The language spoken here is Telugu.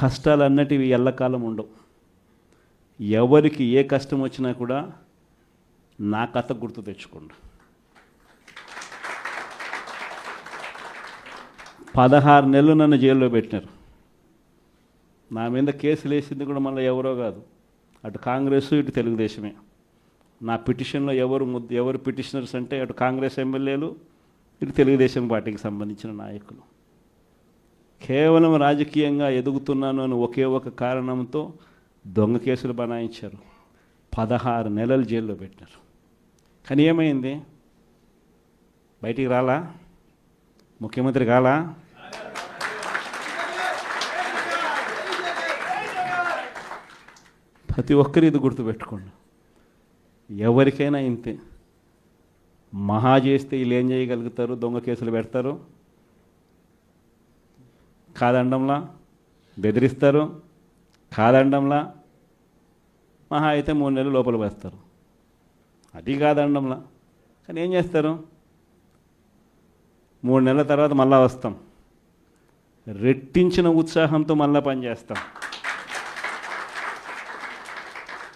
కష్టాలు అన్నటివి ఎల్లకాలం ఉండవు. ఎవరికి ఏ కష్టం వచ్చినా కూడా నా కథ గుర్తు తెచ్చుకోండి. 16 నెలలు నన్ను జైల్లో పెట్టినారు. నా మీద కేసులు వేసింది కూడా మళ్ళీ ఎవరో కాదు, అటు కాంగ్రెస్ ఇటు తెలుగుదేశమే. నా పిటిషన్లో ఎవరు పిటిషనర్స్ అంటే అటు కాంగ్రెస్ ఎమ్మెల్యేలు ఇటు తెలుగుదేశం పార్టీకి సంబంధించిన నాయకులు. కేవలం రాజకీయంగా ఎదుగుతున్నాను అని ఒకే ఒక కారణంతో దొంగ కేసులు బనాయించారు. 16 నెలలు జైల్లో పెట్టారు. కానీ ఏమైంది? బయటికి రాలా? ముఖ్యమంత్రి కాలా? ప్రతి ఒక్కరు ఇది గుర్తుపెట్టుకోండి. ఎవరికైనా ఇంతే. మహా చేస్తే వీళ్ళు ఏం చేయగలుగుతారు? దొంగ కేసులు పెడతారు, కాదండంలా బెదిరిస్తారు, కాదండంలా మహా అయితే 3 నెలలు లోపల వేస్తారు, అది కాదండంలా. కానీ ఏం చేస్తారు? 3 నెలల తర్వాత మళ్ళా వస్తాం, రెట్టించిన ఉత్సాహంతో మళ్ళా పనిచేస్తాం.